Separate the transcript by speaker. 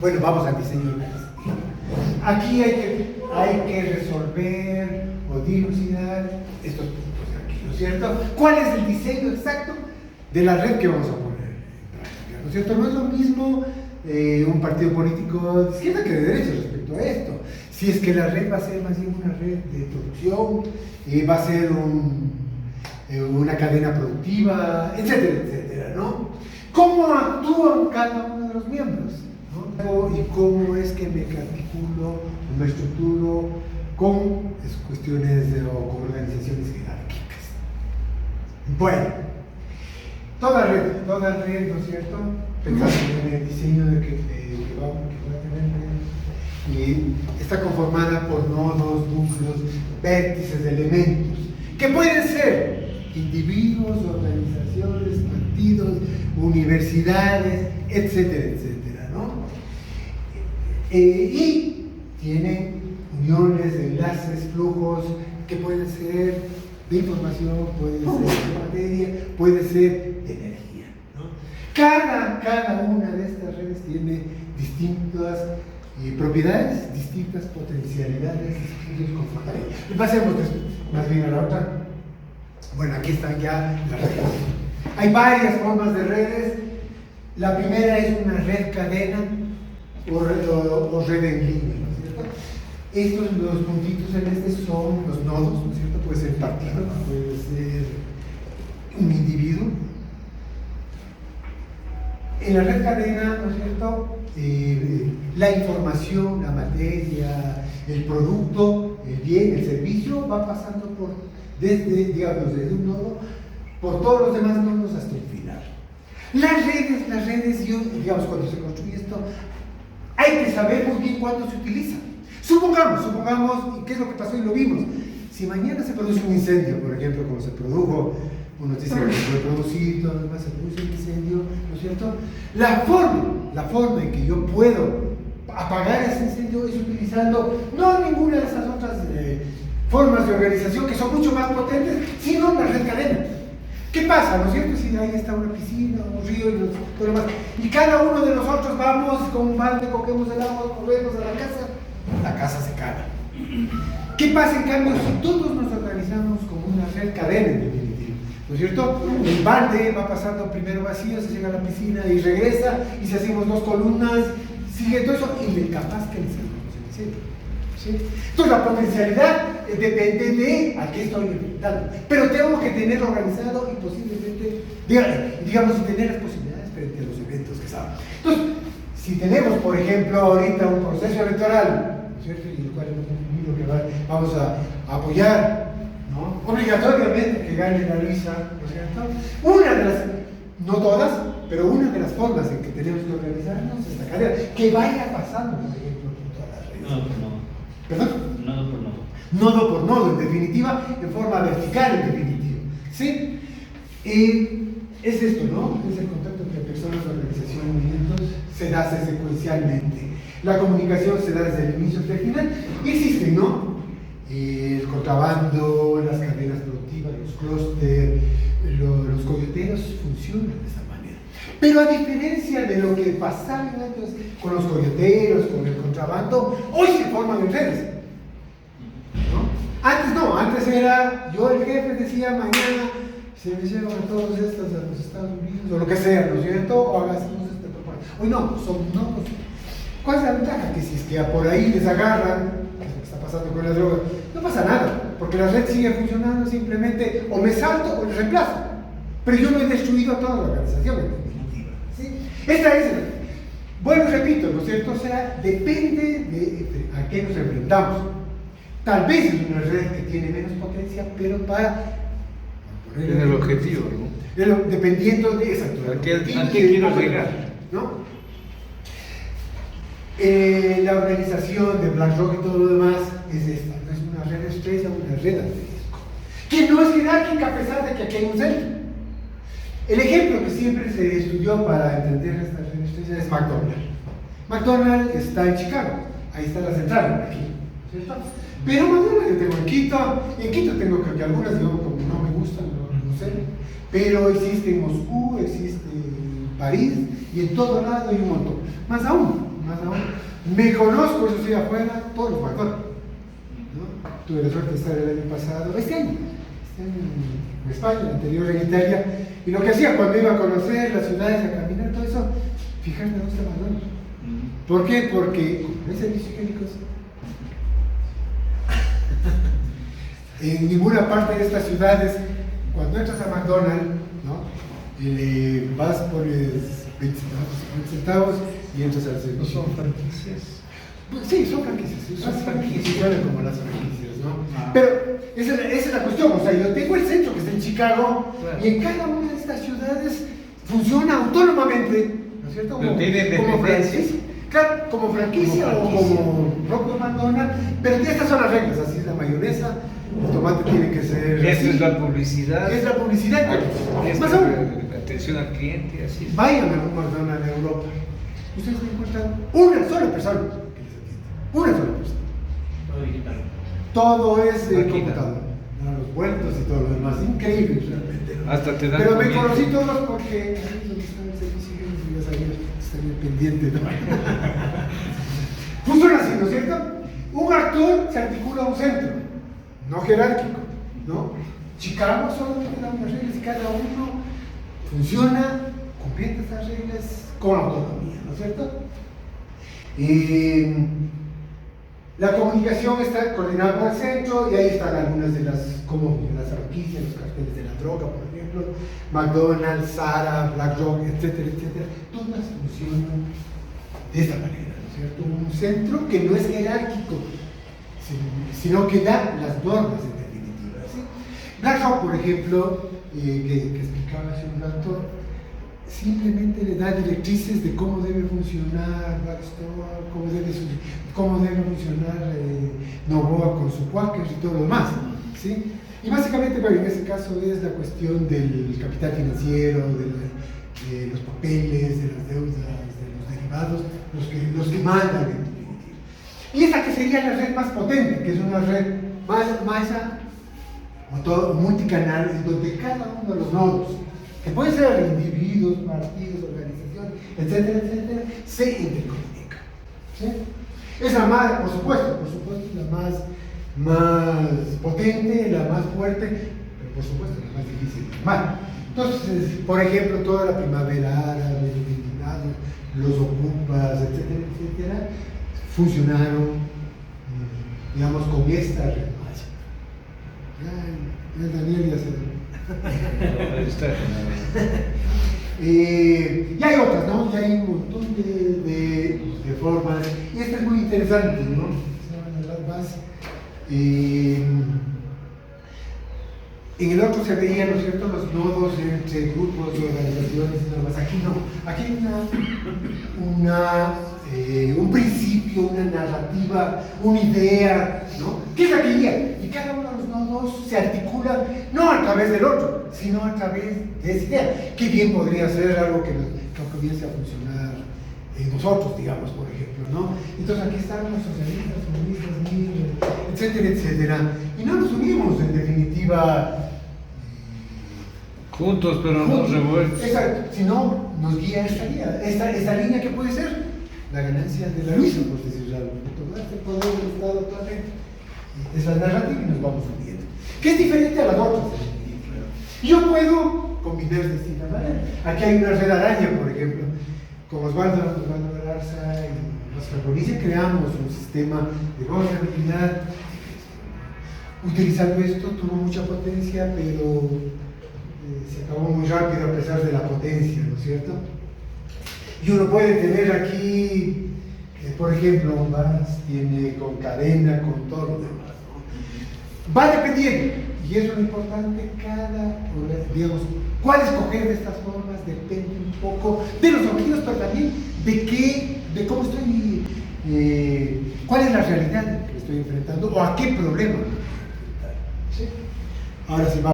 Speaker 1: Bueno, vamos al diseño organizativo. Aquí hay que resolver o dilucidar estos puntos de aquí, ¿no es cierto? ¿Cuál es el diseño exacto de la red que vamos a poner en práctica? ¿No es cierto? No es lo mismo un partido político de izquierda que de derecha respecto a esto. Si es que la red va a ser más bien una red de producción, va a ser una cadena productiva, etcétera, etcétera, ¿no? ¿Cómo actúan cada uno de los miembros? ¿No? Y cómo es que me articulo, me estructuro con cuestiones o con organizaciones jerárquicas. Bueno, toda red, ¿no es cierto? Pensando en el diseño que va a tener, y está conformada por nodos, núcleos, vértices, elementos, que pueden ser individuos, organizaciones, partidos, universidades, etcétera, etcétera, ¿no? Y tiene uniones, enlaces, flujos que pueden ser de información, pueden ser de materia, puede ser de energía, ¿no? Cada una de estas redes tiene distintas propiedades, distintas potencialidades, distintos comportamientos. Pasemos más bien a la otra. Bueno, aquí están ya las redes. Hay varias formas de redes. La primera es una red cadena o red en línea, ¿no es cierto? Estos, los puntitos celestes, son los nodos, ¿no es cierto? Puede ser partido, puede ser un individuo. En la red cadena, ¿no es cierto? La información, la materia, el producto, el bien, el servicio va pasando desde un nodo por todos los demás nodos hasta el final. Las redes, digamos, cuando se construye esto, hay que saber muy bien cuándo se utiliza. Supongamos, ¿y qué es lo que pasó y lo vimos? Si mañana se produce un incendio, por ejemplo, como se produjo, unos dicen que se puede producir, todo lo demás, se produce un incendio, ¿no es cierto? La forma en que yo puedo apagar ese incendio es utilizando no ninguna de esas otras formas de organización que son mucho más potentes, sino la red cadena. ¿Qué pasa? ¿No es cierto? Si ahí está una piscina, un río y todo lo demás, y cada uno de nosotros vamos con un balde, cogemos el agua, corremos a la casa se caga. ¿Qué pasa en cambio si todos nos organizamos como una red cadena en definitiva? ¿No es cierto? El balde va pasando primero vacío, se llega a la piscina y regresa, y si hacemos dos columnas, sigue todo eso, y capaz que le salimos el incendio. ¿Sí? Entonces la potencialidad depende de a qué estoy enfrentando, pero tengo que tener organizado y posiblemente, digamos, tener las posibilidades frente a los eventos que saben. Entonces, si tenemos, por ejemplo, ahorita un proceso electoral, ¿no es cierto? Y el cual hemos definido que vamos a apoyar, ¿no? Obligatoriamente que gane la Luisa, ¿no es cierto? Una de las, no todas, pero una de las formas en que tenemos que organizarnos es la cadena, que vaya pasando, por ejemplo, por todas las redes.
Speaker 2: No.
Speaker 1: ¿Perdón?
Speaker 2: Nodo por nodo.
Speaker 1: Nodo por nodo, en definitiva, en forma vertical, en definitiva. ¿Sí? Es esto, ¿no? Es el contacto entre personas, organización y movimientos, se da secuencialmente. La comunicación se da desde el inicio hasta el final. Y existen, ¿no? El contrabando, las cadenas productivas, los clústeres, los coyoteros funcionan de esa manera. Pero a diferencia de lo que pasaba antes con los coyoteros, con el contrabando, hoy se forman en redes. ¿No? Antes era, yo el jefe decía mañana se me llevan a todos estos a los Estados Unidos, o lo que sea, ¿no es cierto? O hagamos este propósito. Hoy no, son nodos. ¿Cuál es la ventaja? Que si es que por ahí les agarran, que es lo que está pasando con las drogas, no pasa nada, porque la red sigue funcionando, simplemente o me salto o les reemplazo. Pero yo no he destruido a toda la organización, en definitiva. ¿Sí? Esta es, bueno, repito, ¿no es cierto? O sea, depende de a qué nos enfrentamos. Tal vez es una red que tiene menos potencia, pero para
Speaker 3: poner el objetivo, ¿no?
Speaker 1: Dependiendo de esa
Speaker 3: ¿A qué quiero llegar?
Speaker 1: ¿No? La organización de BlackRock y todo lo demás es esta, no es una red estrella, una red de riesgo, que no es jerárquica a pesar de que aquí hay un centro. El ejemplo que siempre se estudió para entender esta red estrella es McDonald's. McDonald's está en Chicago, ahí está la central, aquí, ¿cierto? Pero McDonald's yo tengo en Quito tengo creo que algunas, digamos, como no me gustan, no sé, pero existe en Moscú, existe en París, y en todo lado hay un montón. Más aún, más aún. Me conozco, yo estoy afuera, todos los McDonald's, ¿no? Tuve la suerte de estar el año pasado, este año en España, el anterior en Italia, y lo que hacía cuando iba a conocer las ciudades, a caminar, todo eso, fijarme dónde está McDonald's. ¿Por qué? Porque no hay servicios higiénicos. En ninguna parte de estas ciudades, cuando entras a McDonald's, ¿no? Vas, pones 20 centavos y entras al servicio.
Speaker 3: ¿No son franquicias?
Speaker 1: Sí, son franquicias.
Speaker 3: Son franquicias.
Speaker 1: Funcionan como las franquicias, ¿no? Pero esa es la cuestión. O sea, yo tengo el centro que está en Chicago, claro, y en cada una de estas ciudades funciona autónomamente, ¿no es cierto?
Speaker 3: Pero tienen dependencias.
Speaker 1: Claro, como franquicia o como propio McDonald's, pero estas son las reglas, así es la mayonesa, el tomate tiene que ser
Speaker 3: Esa
Speaker 1: así.
Speaker 3: es la publicidad.
Speaker 1: Es la publicidad.
Speaker 3: Es
Speaker 1: Más aún,
Speaker 3: atención al cliente, así es.
Speaker 1: vayan a un McDonald's en Europa. Ustedes encuentran una sola persona que les atiende. Una sola persona.
Speaker 2: Todo digital.
Speaker 1: Todo es
Speaker 3: Máquina.
Speaker 1: computador. ¿No? Los vueltos y todo lo demás. Increíble realmente, ¿no?
Speaker 3: Hasta te dan
Speaker 1: Pero me
Speaker 3: comida.
Speaker 1: conocí todos porque ahí es donde está el servicio y ya sabía, estaría pendiente, ¿no? Funciona así, ¿no es cierto? Un actor se articula a un centro, no jerárquico, ¿no? Chicago solamente da unas reglas y cada uno funciona cumpliendo estas reglas con autonomía, ¿no es cierto? La comunicación está coordinada con el centro y ahí están algunas de las franquicias, los carteles de la droga, por ejemplo, McDonald's, Zara, Black Rock, etcétera, etcétera. Todas funcionan de esta manera, ¿no es cierto? Un centro que no es jerárquico, sino que da las normas en definitiva, ¿sí? Black Rock, por ejemplo, que explicaba hace un rato, simplemente le da directrices de cómo debe funcionar Backstore, cómo debe funcionar Novoa con su Quakers y todo lo demás, ¿sí? Y básicamente, bueno, en ese caso es la cuestión del capital financiero, de los papeles, de las deudas, de los derivados, los que mandan en definitiva. Y esa que sería la red más potente, que es una red multicanal, en donde cada uno de los nodos, que pueden ser individuos, partidos, organizaciones, etcétera, etcétera, se intercomunican, ¿sí? Es la más, por supuesto, la más potente, la más fuerte, pero por supuesto la más difícil de armar. Entonces, por ejemplo, toda la primavera árabe, los indignados, los ocupas, etcétera, etcétera, funcionaron, digamos, con esta red. Daniel ya se...
Speaker 3: Ahí está.
Speaker 1: Y hay otras, ¿no? Ya hay un montón de formas, y esta es muy interesante, ¿no? En el otro se veían, ¿no es cierto?, los nodos entre grupos y organizaciones y demás. Aquí no, aquí hay un principio, una narrativa, una idea, ¿no? ¿Qué es la que guía? Y cada uno de los nodos se articula no a través del otro, sino a través de esa idea. Qué bien podría ser algo que comience a funcionar en nosotros, digamos, por ejemplo, ¿no? Entonces aquí están los socialistas, comunistas, etcétera, etcétera. Y no nos unimos, en definitiva,
Speaker 3: Juntos, pero no revueltos.
Speaker 1: Exacto, si no, nos guía esta línea que puede ser la ganancia de la lucha, por decirlo algo. Tomar este poder del Estado actualmente. Es la narrativa y nos vamos uniendo. Que es diferente a las otras. Yo puedo combinar de distintas maneras. Aquí hay una red araña, por ejemplo. Con Osvaldo Galarza y nuestra policía creamos un sistema de gobernabilidad. Utilizando esto tuvo mucha potencia, pero se acabó muy rápido a pesar de la potencia, ¿no es cierto? Y uno puede tener aquí, por ejemplo, un VAS tiene con cadena, con todo lo demás, ¿no? Va dependiendo, y eso es lo importante, digamos, cuál escoger de estas formas depende un poco de los objetivos, pero también de cómo estoy, cuál es la realidad que estoy enfrentando o a qué problema me estoy enfrentando, ¿sí? Ahora sí va.